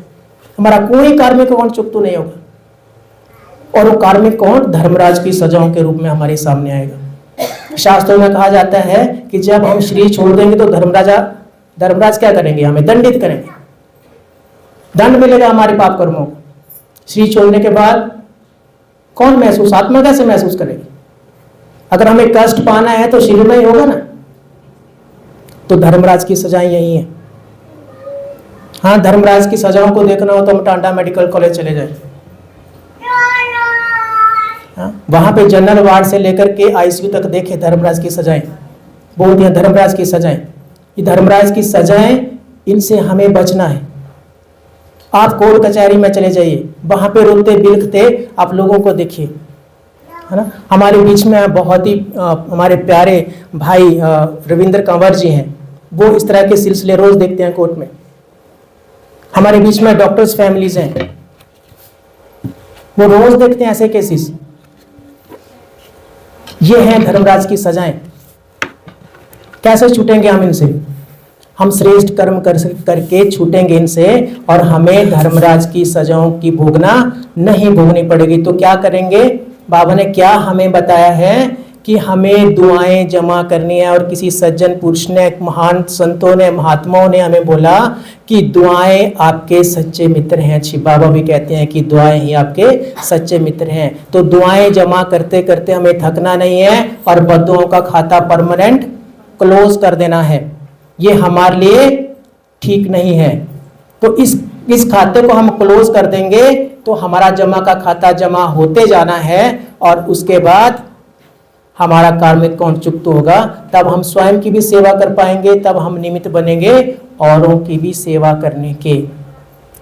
Speaker 1: हमारा कोई कार्मिक अकाउंट चुकतू नहीं होगा। और वो कार्मिक अकाउंट धर्मराज की सजाओं के रूप में हमारे सामने आएगा। शास्त्रों में कहा जाता है कि जब हम शरीर छोड़ देंगे तो धर्मराज क्या करेंगे? हमें दंडित करेंगे, दंड मिलेगा हमारे पाप कर्मों को। शरीर छोड़ने के बाद कौन महसूस, आत्मा कैसे महसूस करेगी? अगर हमें कष्ट पाना है तो शरीर में ही होगा ना। तो धर्मराज की सजाएं यही है। हाँ, धर्मराज की सजाओं को देखना हो तो हम टांडा मेडिकल कॉलेज चले जाए। हाँ, वहां पे जनरल वार्ड से लेकर के आईसीयू तक देखे धर्मराज की सजाएं, बोलती हैं धर्मराज की सजाएं। ये धर्मराज की सजाएं, इनसे हमें बचना है। आप कोर्ट कचहरी में चले जाइए, वहां पे रोते बिलखते आप लोगों को देखिए, है ना। हमारे बीच में बहुत ही हमारे प्यारे भाई रविंद्र कंवर जी हैं, वो इस तरह के सिलसिले रोज देखते हैं कोर्ट में। हमारे बीच में डॉक्टर्स फैमिलीज हैं, वो रोज देखते हैं ऐसे केसेस। ये हैं धर्मराज की सजाएं। कैसे छूटेंगे हम इनसे? हम श्रेष्ठ कर्म करके छूटेंगे इनसे, और हमें धर्मराज की सजाओं की भोगना नहीं भोगनी पड़ेगी। तो क्या करेंगे? बाबा ने क्या हमें बताया है कि हमें दुआएं जमा करनी है। और किसी सज्जन पुरुष ने, महान संतों ने, महात्माओं ने हमें बोला कि दुआएं आपके सच्चे मित्र हैं। शिव बाबा भी कहते हैं कि दुआएं ही आपके सच्चे मित्र हैं। तो दुआएं जमा करते करते हमें थकना नहीं है और बद्दुआओं का खाता परमानेंट क्लोज कर देना है। ये हमारे लिए ठीक नहीं है। तो इस इस खाते को हम क्लोज कर देंगे तो हमारा जमा का खाता जमा होते जाना है और उसके बाद हमारा कार्मिक कौन चुक्त होगा, तब हम स्वयं की भी सेवा कर पाएंगे, तब हम निमित्त बनेंगे औरों की भी सेवा करने के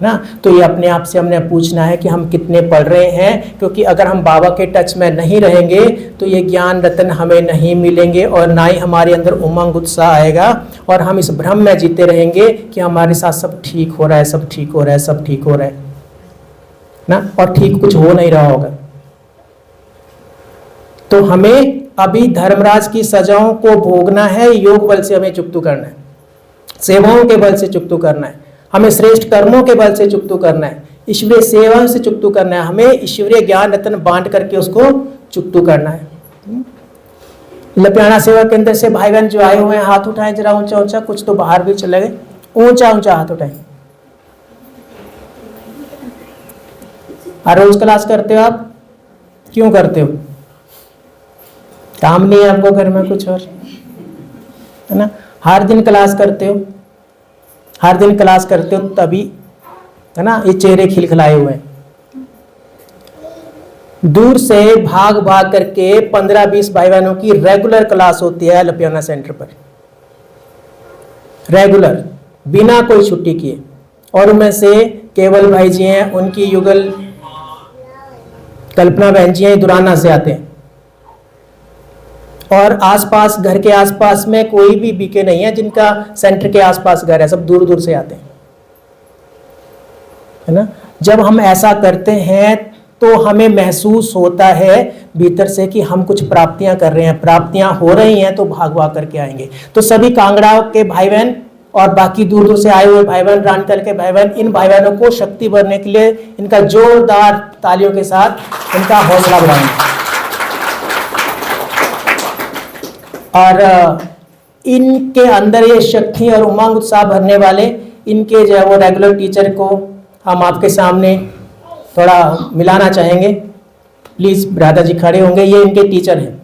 Speaker 1: ना। तो ये अपने आप से हमने पूछना है कि हम कितने पढ़ रहे हैं, क्योंकि अगर हम बाबा के टच में नहीं रहेंगे तो ये ज्ञान रत्न हमें नहीं मिलेंगे और ना ही हमारे अंदर उमंग उत्साह आएगा और हम इस भ्रम में जीते रहेंगे कि हमारे साथ सब ठीक हो रहा है, सब ठीक हो रहा है, सब ठीक हो रहा है ना, और ठीक कुछ हो नहीं रहा होगा। तो हमें अभी धर्मराज की सजाओं को भोगना है, योग बल से हमें चुक्तु करना है, सेवाओं के बल से चुक्तु करना है, हमें श्रेष्ठ कर्मों के बल से चुक्तु करना है, ईश्वरीय सेवाओं से चुक्तु करना है, हमें ईश्वरीय ज्ञान रत्न बांट करके उसको चुक्तु करना है। लपियाना सेवा केंद्र से भाई बहन जो आए हुए हैं हाथ उठाएं जरा ऊंचा ऊंचा, कुछ तो बाहर भी चले गए, ऊंचा ऊंचा हाथ उठाएं। रोज क्लास करते हो आप? क्यों करते हो? काम नहीं है आपको घर में कुछ और, है ना? हर दिन क्लास करते हो, हर दिन क्लास करते हो तभी, है ना, ये चेहरे खिलखिलाए हुए हैं। दूर से भाग भाग करके 15-20 भाई बहनों की रेगुलर क्लास होती है लपियाना सेंटर पर, रेगुलर, बिना कोई छुट्टी किए। और उनमें से केवल भाई जी हैं, उनकी युगल कल्पना बहन जी हैं, दुराना से आते हैं। और आसपास, घर के आसपास में कोई भी बीके नहीं है जिनका सेंटर के आसपास घर है, सब दूर दूर से आते हैं, है ना। जब हम ऐसा करते हैं तो हमें महसूस होता है भीतर से कि हम कुछ प्राप्तियां कर रहे हैं, प्राप्तियां हो रही हैं, तो भाग भाग करके आएंगे। तो सभी कांगड़ा के भाई बहन और बाकी दूर दूर से आए हुए भाई बहन, रानकल के भाई बहन, इन भाई बहनों को शक्ति भरने के लिए इनका जोरदार तालियों के साथ इनका हौसला बढ़ाएंगे। और इनके अंदर ये शक्ति और उमंग उत्साह भरने वाले इनके जो है वो रेगुलर टीचर को हम आपके सामने थोड़ा मिलाना चाहेंगे। प्लीज राधा जी खड़े होंगे, ये इनके टीचर हैं।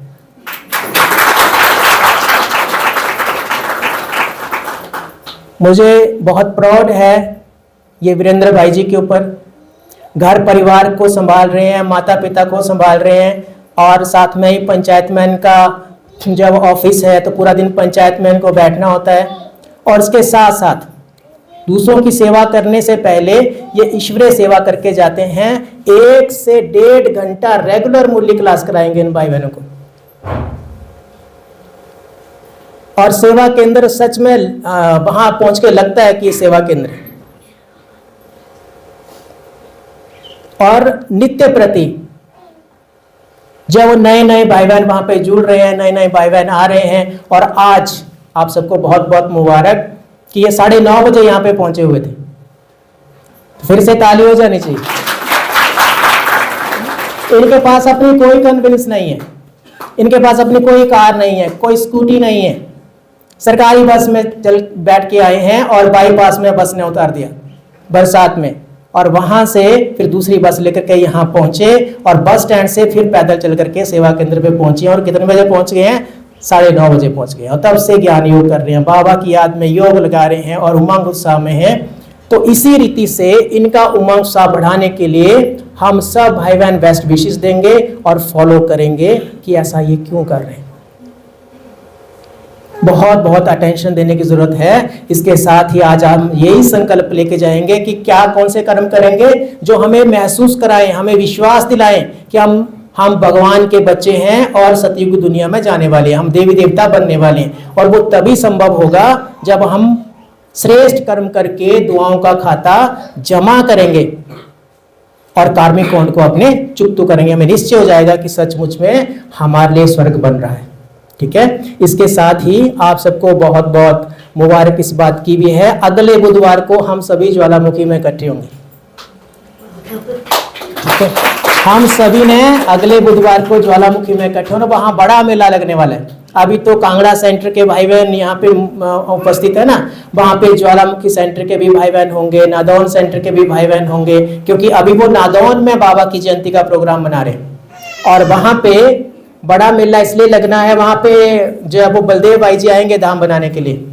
Speaker 1: मुझे बहुत प्राउड है ये वीरेंद्र भाई जी के ऊपर। घर परिवार को संभाल रहे हैं, माता पिता को संभाल रहे हैं, और साथ में ही पंचायत में इनका जब ऑफिस है तो पूरा दिन पंचायत में इनको बैठना होता है। और इसके साथ साथ दूसरों की सेवा करने से पहले ये ईश्वरीय सेवा करके जाते हैं। 1 से 1.5 घंटा रेगुलर मूल्य क्लास कराएंगे इन भाई बहनों को। और सेवा केंद्र सच में वहां पहुंच के लगता है कि ये सेवा केंद्र है। और नित्य प्रति जब नए नए भाई बहन वहां पे जुड़ रहे हैं, नए नए भाई बहन आ रहे हैं, और आज आप सबको बहुत बहुत मुबारक कि ये 9:30 बजे यहाँ पे पहुंचे हुए थे। तो फिर से ताली हो जानी चाहिए। इनके पास अपनी कोई कन्वेंस नहीं है, इनके पास अपनी कोई कार नहीं है, कोई स्कूटी नहीं है, सरकारी बस में चल बैठ के आए हैं और बाईपास में बस ने उतार दिया बरसात में, और वहां से फिर दूसरी बस लेकर के यहाँ पहुंचे और बस स्टैंड से फिर पैदल चल करके सेवा केंद्र पे पहुंचे। और कितने बजे पहुंच गए हैं? 9:30 बजे पहुंच गए, और तब से ज्ञान योग कर रहे हैं, बाबा की याद में योग लगा रहे हैं और उमंग उत्साह में है। तो इसी रीति से इनका उमंग उत्साह बढ़ाने के लिए हम सब भाई बहन बेस्ट विशेष देंगे और फॉलो करेंगे कि ऐसा ये क्यों कर रहे हैं। बहुत बहुत अटेंशन देने की जरूरत है। इसके साथ ही आज हम यही संकल्प लेके जाएंगे कि क्या कौन से कर्म करेंगे जो हमें महसूस कराएं, हमें विश्वास दिलाएं कि हम भगवान के बच्चे हैं और सतयुग दुनिया में जाने वाले हैं, हम देवी देवता बनने वाले हैं। और वो तभी संभव होगा जब हम श्रेष्ठ कर्म करके दुआओं का खाता जमा करेंगे और कार्मिक कौंड को अपने चुकतू करेंगे। हमें निश्चय हो जाएगा कि सचमुच में हमारे लिए स्वर्ग बन रहा है। ठीक है, इसके साथ ही आप सबको बहुत बहुत मुबारक इस बात की भी है, अगले बुधवार को हम सभी ज्वालामुखी में इकट्ठे होंगे। ठीक है, हम सभी ने अगले बुधवार को ज्वालामुखी में इकट्ठे होना, वहां बड़ा मेला लगने वाला है। अभी तो कांगड़ा सेंटर के भाई बहन यहाँ पे उपस्थित है ना, वहां पे ज्वालामुखी सेंटर के भी भाई बहन होंगे, नादौन सेंटर के भी भाई बहन होंगे, क्योंकि अभी वो नादौन में बाबा की जयंती का प्रोग्राम बना रहे हैं। और वहां पे बड़ा मेला इसलिए लगना है, वहां पे जो है वो बलदेव भाई जी आएंगे धाम बनाने के लिए।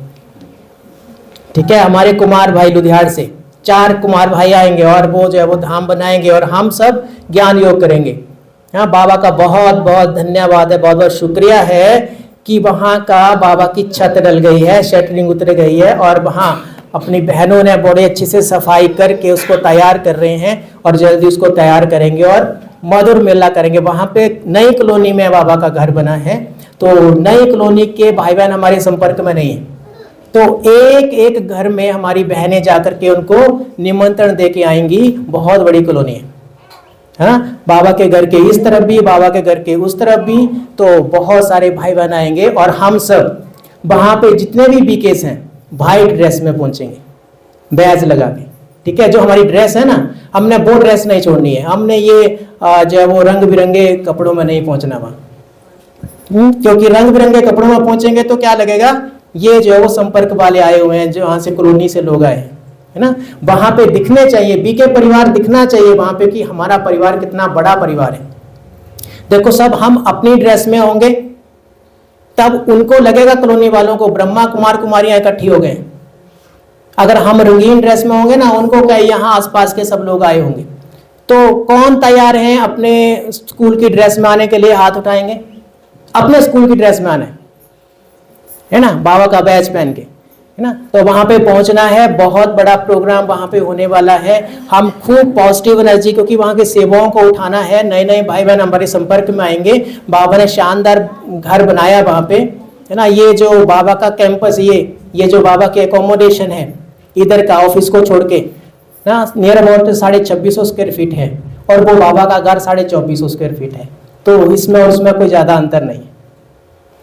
Speaker 1: ठीक है, हमारे कुमार भाई लुधियाना से, 4 कुमार भाई आएंगे और वो जो है वो धाम बनाएंगे और हम सब ज्ञान योग करेंगे। हाँ, बाबा का बहुत बहुत धन्यवाद है, बहुत बहुत शुक्रिया है कि वहाँ का बाबा की छत डल गई है, शटरिंग उतर गई है और वहाँ अपनी बहनों ने बड़े अच्छे से सफाई करके उसको तैयार कर रहे हैं और जल्दी उसको तैयार करेंगे और मधुर मेला करेंगे। वहाँ पे नई कॉलोनी में बाबा का घर बना है, तो नई कॉलोनी के भाई बहन हमारे संपर्क में नहीं है, तो एक एक घर में हमारी बहनें जाकर के उनको निमंत्रण दे के आएंगी। बहुत बड़ी कॉलोनी है, हाँ, बाबा के घर के इस तरफ भी, बाबा के घर के उस तरफ भी, तो बहुत सारे भाई बहन आएंगे और हम सब वहाँ पे जितने भी बीकेस हैं वाइट ड्रेस में पहुंचेंगे, बैज लगा के। ठीक है, जो हमारी ड्रेस है ना, हमने वो ड्रेस नहीं छोड़नी है, हमने ये जो है वो रंग बिरंगे कपड़ों में नहीं पहुंचना वहाँ, क्योंकि रंग बिरंगे कपड़ों में पहुंचेंगे तो क्या लगेगा, ये जो है वो संपर्क वाले आए हुए हैं, जो वहाँ से कॉलोनी से लोग आए हैं, है ना। वहां पे दिखने चाहिए, बीके परिवार दिखना चाहिए वहां पे कि हमारा परिवार कितना बड़ा परिवार है। देखो, सब हम अपनी ड्रेस में होंगे तब उनको लगेगा कॉलोनी वालों को ब्रह्मा कुमार कुमारियां इकट्ठी हो गए। अगर हम रंगीन ड्रेस में होंगे ना, उनको क्या यहाँ आसपास के सब लोग आए होंगे। तो कौन तैयार हैं अपने स्कूल की ड्रेस में आने के लिए? हाथ उठाएंगे। अपने स्कूल की ड्रेस में आना है ना, बाबा का बैच पहन के, है ना। तो वहां पे पहुंचना है, बहुत बड़ा प्रोग्राम वहां पे होने वाला है। हम खूब पॉजिटिव एनर्जी, क्योंकि वहां के सेवाओं को उठाना है। नए नए भाई बहन हमारे संपर्क में आएंगे। बाबा ने शानदार घर बनाया वहां पे, है ना। ये जो बाबा का कैंपस, ये जो बाबा के एकोमोडेशन है इधर का, ऑफिस को छोड़ के ना, नियर अबाउट 2650 स्क्वायर फीट है और वो बाबा का घर 2450 स्क्वायर फीट है। तो इसमें और उसमें कोई ज्यादा अंतर नहीं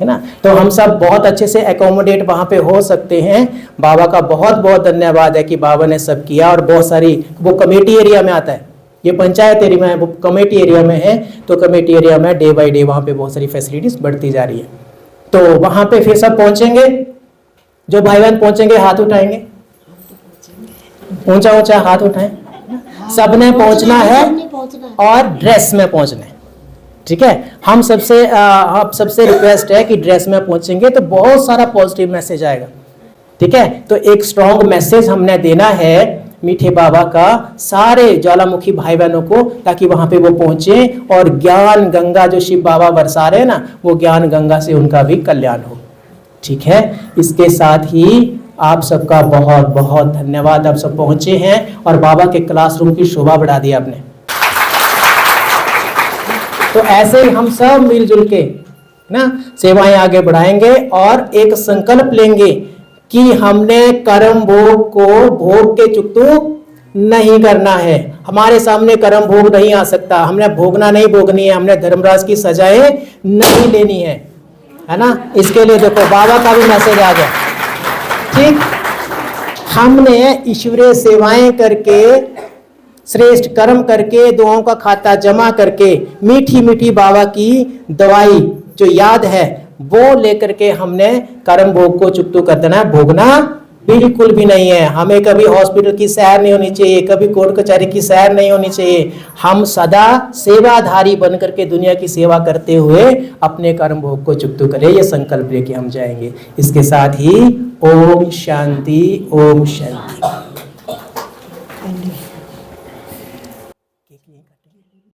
Speaker 1: है ना। तो हम सब बहुत अच्छे से एकोमोडेट वहाँ पे हो सकते हैं। बाबा का बहुत बहुत धन्यवाद है कि बाबा ने सब किया। और बहुत सारी, वो कमेटी एरिया में आता है, ये पंचायत एरिया में है, वो कमेटी एरिया में है। तो कमेटी एरिया में डे बाय डे वहाँ पे बहुत सारी फैसिलिटीज बढ़ती जा रही है। तो वहाँ पे फिर सब पहुँचेंगे, जो भाई बहन पहुँचेंगे हाथ उठाएंगे, ऊंचा ऊंचा हाथ उठाएं। सबने पहुँचना है और ड्रेस में पहुँचना है, ठीक है। हम सबसे रिक्वेस्ट है कि ड्रेस में पहुंचेंगे तो बहुत सारा पॉजिटिव मैसेज आएगा, ठीक है। तो एक स्ट्रॉन्ग मैसेज हमने देना है मीठे बाबा का सारे ज्वालामुखी भाई बहनों को, ताकि वहां पे वो पहुंचे और ज्ञान गंगा जो शिव बाबा बरसा रहे हैं ना, वो ज्ञान गंगा से उनका भी कल्याण हो, ठीक है। इसके साथ ही आप सबका बहुत बहुत धन्यवाद। आप सब पहुंचे हैं और बाबा के क्लासरूम की शोभा बढ़ा दी आपने। तो ऐसे ही हम सब मिलजुल के ना सेवाएं आगे बढ़ाएंगे और एक संकल्प लेंगे कि हमने कर्म भोग को भोग के चुकतू नहीं करना है। हमारे सामने कर्म भोग नहीं आ सकता, हमने भोगना नहीं भोगनी है, हमने धर्मराज की सजाएं नहीं लेनी है ना। इसके लिए देखो बाबा का भी मैसेज आ गया, ठीक। हमने ईश्वरीय सेवाएं करके, श्रेष्ठ कर्म करके, दुआओं का खाता जमा करके, मीठी मीठी बाबा की दवाई जो याद है वो लेकर के हमने कर्म भोग को चुकतू कर देना है। भोगना बिल्कुल भी नहीं है। हमें कभी हॉस्पिटल की सैर नहीं होनी चाहिए, कभी कोर्ट कचहरी की सैर नहीं होनी चाहिए। हम सदा सेवाधारी बन करके दुनिया की सेवा करते हुए अपने कर्म भोग को चुकतू करें, ये संकल्प लेके हम जाएंगे। इसके साथ ही ओम शांति, ओम शांति।